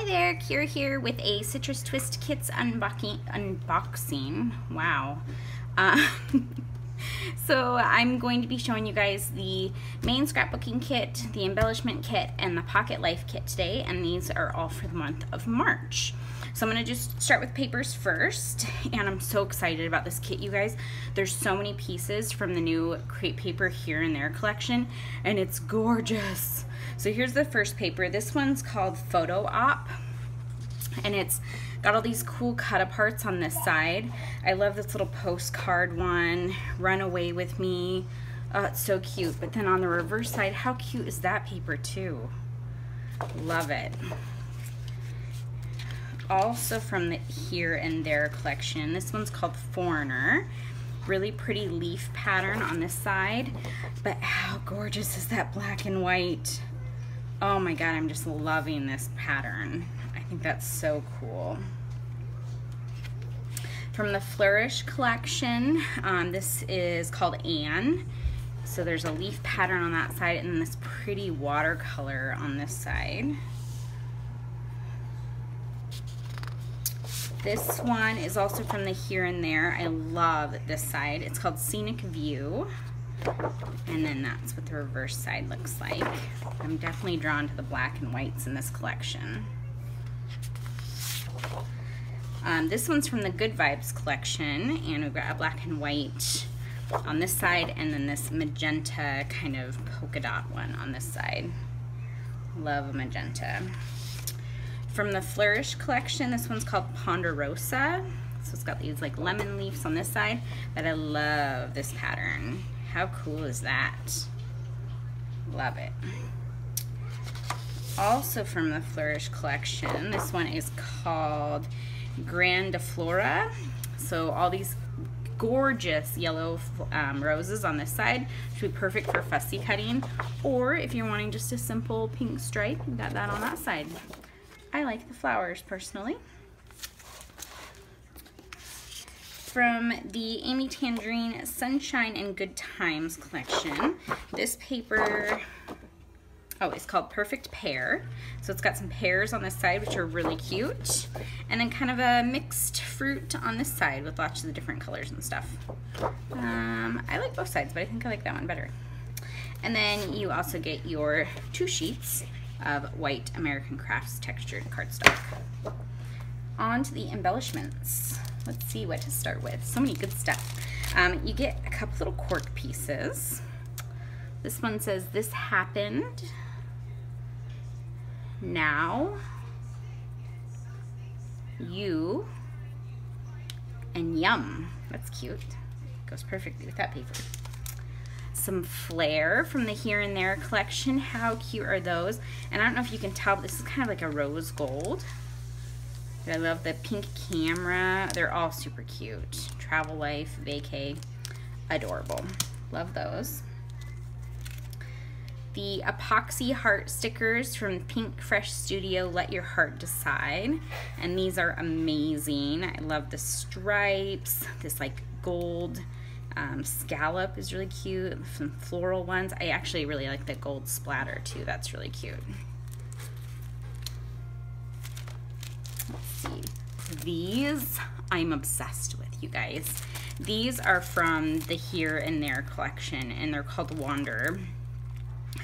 there, Kira here with a Citrus Twist Kits unboxing. Wow. So I'm going to be showing you guys the main scrapbooking kit, the embellishment kit, and the pocket life kit today, and these are all for the month of March. So I'm going to just start with papers first, and I'm so excited about this kit, you guys. There's so many pieces from the new Crepe Paper Here and There collection, and it's gorgeous. So here's the first paper. This one's called Photo Op, and it's got all these cool cut-aparts on this side. I love this little postcard one, Run Away With Me. Oh, it's so cute. But then on the reverse side, how cute is that paper too? Love it. Also from the Here and There collection, this one's called Foreigner. Really pretty leaf pattern on this side, but how gorgeous is that black and white? Oh my god, I'm just loving this pattern. I think that's so cool. From the Flourish collection, this is called Anne. So there's a leaf pattern on that side and then this pretty watercolor on this side. This one is also from the Here and There. I love this side. It's called Scenic View. And then that's what the reverse side looks like. I'm definitely drawn to the black and whites in this collection. This one's from the Good Vibes collection, and we've got a black and white on this side, and then this magenta kind of polka dot one on this side. Love a magenta. From the Flourish collection, this one's called Ponderosa. So it's got these like lemon leaves on this side, but I love this pattern. How cool is that? Love it. Also from the Flourish collection, this one is called Grandiflora. So all these gorgeous yellow roses on this side should be perfect for fussy cutting, or if you're wanting just a simple pink stripe, you got that on that side. I like the flowers personally. From the Amy Tangerine Sunshine and Good Times collection, this paper, oh, it's called Perfect Pear. So it's got some pears on this side, which are really cute, and then kind of a mixed fruit on this side with lots of the different colors and stuff. I like both sides, but I think I like that one better. And then you also get your 2 sheets of white American Crafts textured cardstock. On to the embellishments. Let's see what to start with. So many good stuff. You get a couple little cork pieces. This one says, "This happened now, you, and yum." That's cute. Goes perfectly with that paper. Some flair from the Here and There collection. How cute are those? And I don't know if you can tell, but this is kind of like a rose gold. I love the pink camera. They're all super cute. Travel Life, Vacay, adorable. Love those. The epoxy heart stickers from Pink Fresh Studio, Let Your Heart Decide. And these are amazing. I love the stripes. This like gold scallop is really cute. Some floral ones. I actually really like the gold splatter too. That's really cute. Let's see. These I'm obsessed with, you guys. These are from the Here and There collection, and they're called Wander.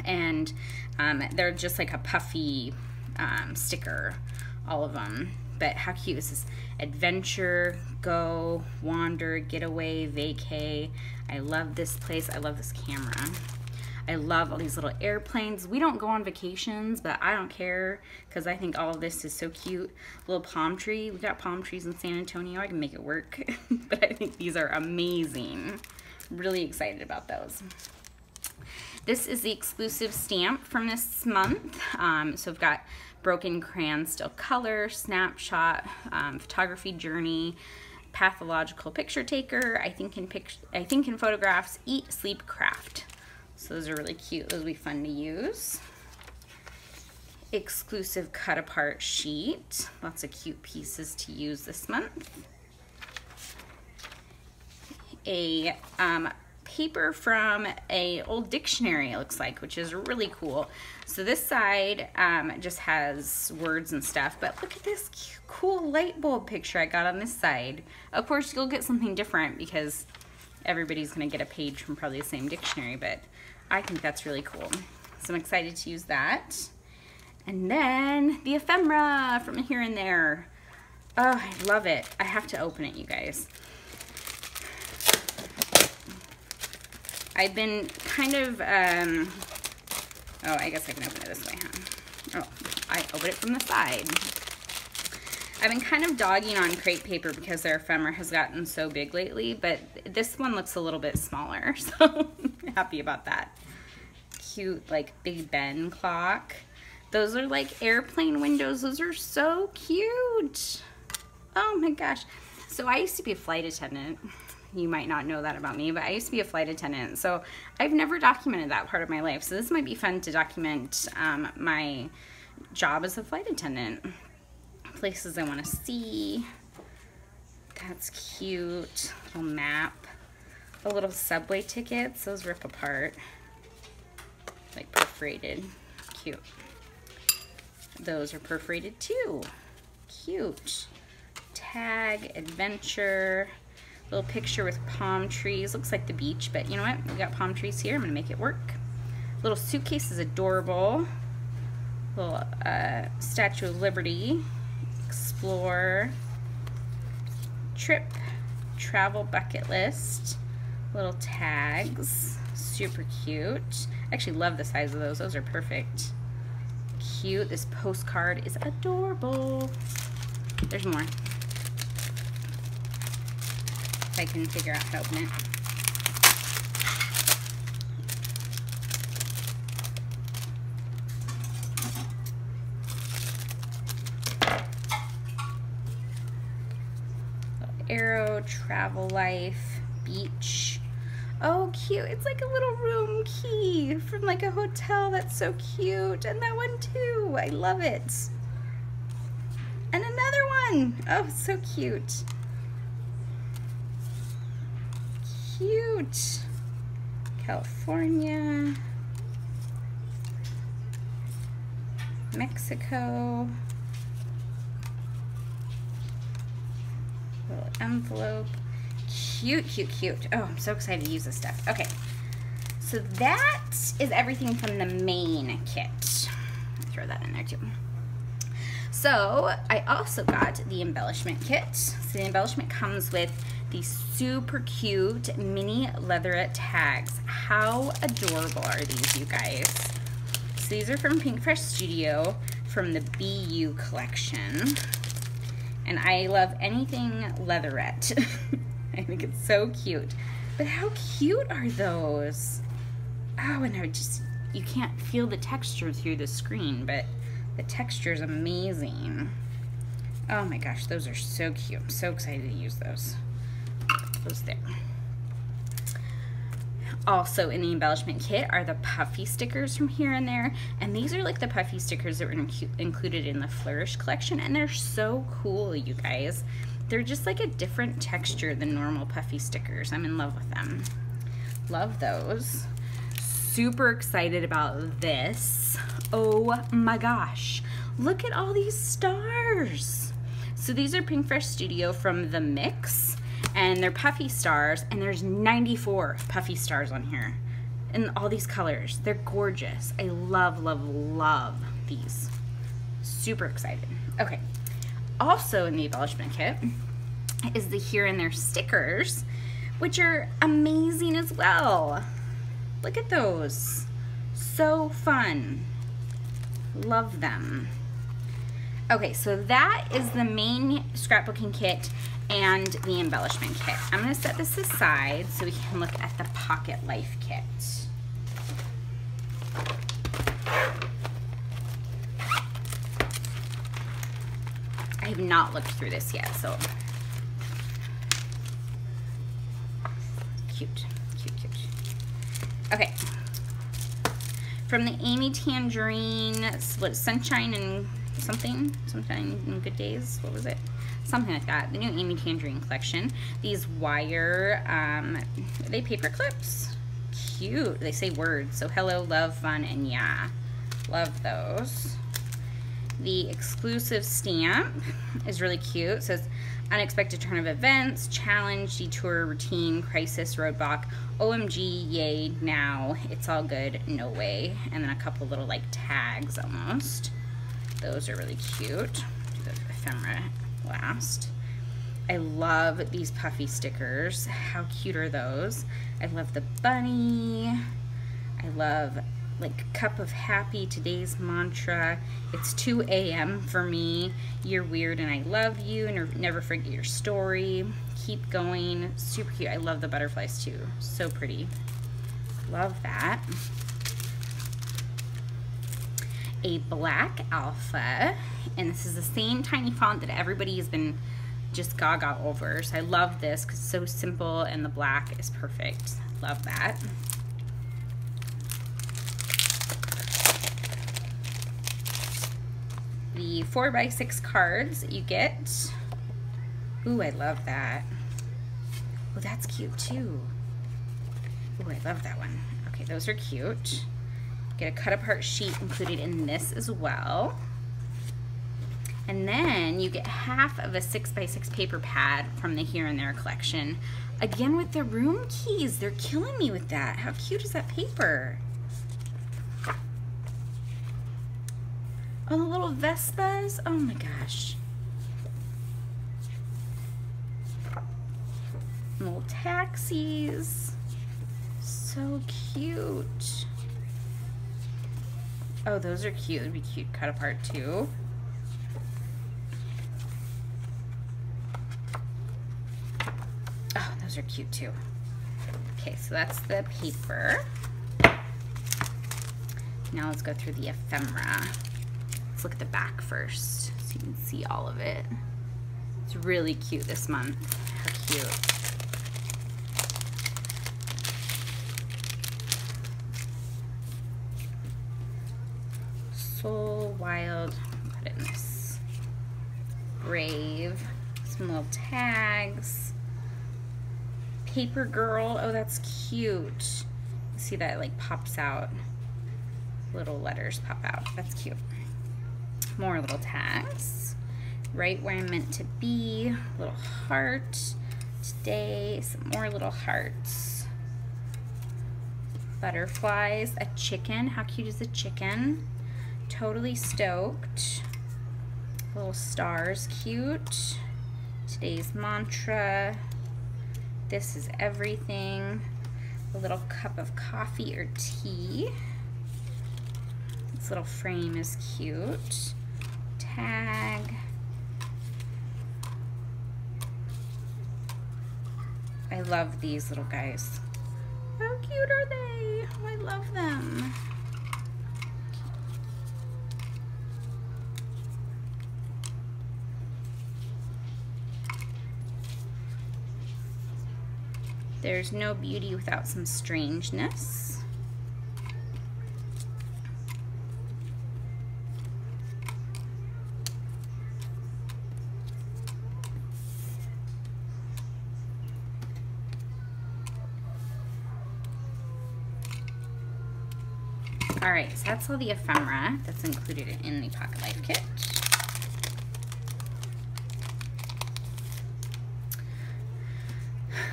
And they're just like a puffy sticker, all of them. But how cute is this? Adventure, go, wander, getaway, vacay. I love this place. I love this camera. I love all these little airplanes. We don't go on vacations, but I don't care because I think all of this is so cute. Little palm tree. We got palm trees in San Antonio. I can make it work. But I think these are amazing. Really excited about those. This is the exclusive stamp from this month. So we've got Broken Crayon Still Color, Snapshot, Photography Journey, Pathological Picture Taker, I think in Photographs, Eat, Sleep, Craft. So those are really cute. Those will be fun to use. Exclusive cut apart sheet. Lots of cute pieces to use this month. A paper from a old dictionary, it looks like, which is really cool. So this side just has words and stuff, but look at this cool light bulb picture I got on this side. Of course, you'll get something different because everybody's gonna get a page from probably the same dictionary, but I think that's really cool. So I'm excited to use that. And then the ephemera from Here and There. Oh, I love it. I have to open it, you guys. I've been kind of, oh, I guess I can open it this way, huh? Oh, I open it from the side. I've been kind of dogging on crepe paper because their ephemera has gotten so big lately, but this one looks a little bit smaller, so I'm happy about that. Cute, like, Big Ben clock. Those are like airplane windows. Those are so cute. Oh my gosh. So I used to be a flight attendant. You might not know that about me, but I used to be a flight attendant. So I've never documented that part of my life. So this might be fun to document my job as a flight attendant. Places I want to see. That's cute. Little map. The little subway tickets. Those rip apart. Like perforated. Cute. Those are perforated too. Cute. Tag, adventure. Little picture with palm trees. Looks like the beach, but you know what? We got palm trees here. I'm gonna make it work. Little suitcase is adorable. Little Statue of Liberty. Explore. Trip. Travel bucket list. Little tags. Super cute. I actually love the size of those. Those are perfect. Cute. This postcard is adorable. There's more. If I can figure out how to open it. Little arrow, travel life, beach. Oh, cute. It's like a little room key from like a hotel. That's so cute. And that one too. I love it. And another one. Oh, so cute. Cute. California. Mexico. Little envelope. Cute, cute, cute. Oh, I'm so excited to use this stuff. Okay, so that is everything from the main kit. I'll throw that in there too. So I also got the embellishment kit. So the embellishment comes with these super cute mini leatherette tags. How adorable are these, you guys? So these are from Pink Fresh Studio from the BU collection. And I love anything leatherette. I think it's so cute. But how cute are those? Oh, and you can't feel the texture through the screen, but the texture is amazing. Oh my gosh, those are so cute. I'm so excited to use those. Put those there. Also in the embellishment kit are the puffy stickers from Here and There. And these are like the puffy stickers that were included in the Flourish collection. And they're so cool, you guys. They're just like a different texture than normal puffy stickers. I'm in love with them. Love those. Super excited about this. Oh my gosh. Look at all these stars. So these are Pink Fresh Studio from The Mix. And they're puffy stars. And there's 94 puffy stars on here. In all these colors. They're gorgeous. I love, love, love these. Super excited. Okay. Also in the embellishment kit is the Here and There stickers, which are amazing as well. Look at those. So fun. Love them. Okay, so that is the main scrapbooking kit and the embellishment kit. I'm going to set this aside so we can look at the Pocket Life kit. I have not looked through this yet, so cute, cute, cute. Okay, from the Amy Tangerine, what, Sunshine and something, Sunshine and Good Days, what was it? Something like that, the new Amy Tangerine collection. These wire, are they paper clips? cute. They say words. So hello, love, fun, and yeah. Love those. The exclusive stamp is really cute. It says unexpected turn of events, challenge, detour, routine, crisis, roadblock, OMG, yay, now, it's all good, no way. And then a couple little like tags almost. Those are really cute. Do the ephemera last. I love these puffy stickers. How cute are those? I love the bunny. I love like cup of happy, today's mantra. It's 2 a.m. for me. You're weird and I love you. Never forget your story. Keep going. Super cute. I love the butterflies too. So pretty. Love that. A black alpha, and this is the same tiny font that everybody has been just gaga over. So I love this because it's so simple and the black is perfect. Love that. The 4x6 cards that you get. Ooh, I love that. Oh, that's cute too. Ooh, I love that one. Okay, those are cute. Get a cut apart sheet included in this as well. And then you get half of a 6x6 paper pad from the Here and There collection. Again with the room keys. They're killing me with that. How cute is that paper? Oh, the little Vespas. Oh my gosh. Little taxis. So cute. Oh, those are cute. It'd be cute cut apart too. Oh, those are cute too. Okay, so that's the paper. Now let's go through the ephemera. Let's look at the back first so you can see all of it. It's really cute this month. How cute. Soul, wild, put it in this. Brave, some little tags. Paper girl, oh that's cute. See that it like pops out. Little letters pop out, that's cute. More little tags. Right where I'm meant to be, little heart. Today, some more little hearts. Butterflies, a chicken, how cute is the chicken? Totally stoked. Little stars, cute. Today's mantra. This is everything. A little cup of coffee or tea. This little frame is cute. Tag. I love these little guys. How cute are they? Oh, I love them. There's no beauty without some strangeness. All right, so that's all the ephemera that's included in the Pocket Life kit.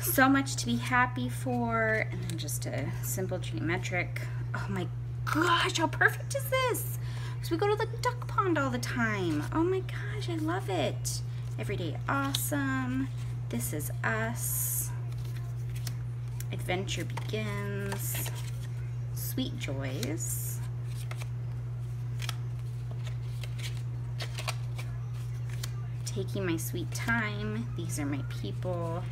So much to be happy for, and then just a simple geometric. Oh my gosh, how perfect is this? So we go to the duck pond all the time. Oh my gosh, I love it. Everyday awesome. This is us. Adventure begins. Sweet joys. Taking my sweet time. These are my people.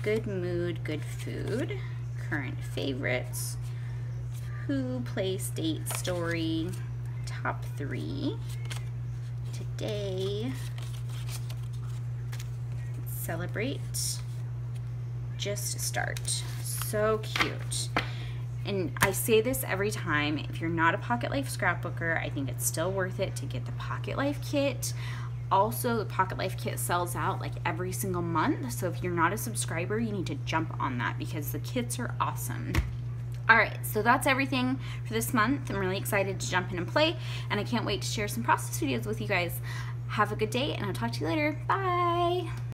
Good mood, good food. Current favorites. Who, place, date, story. Top 3. Today. Celebrate. Just start. So cute. And I say this every time, if you're not a Pocket Life scrapbooker, I think it's still worth it to get the Pocket Life kit. Also, the Pocket Life kit sells out like every single month, so if you're not a subscriber, you need to jump on that because the kits are awesome. All right, so that's everything for this month. I'm really excited to jump in and play, and I can't wait to share some process videos with you guys. Have a good day, and I'll talk to you later. Bye.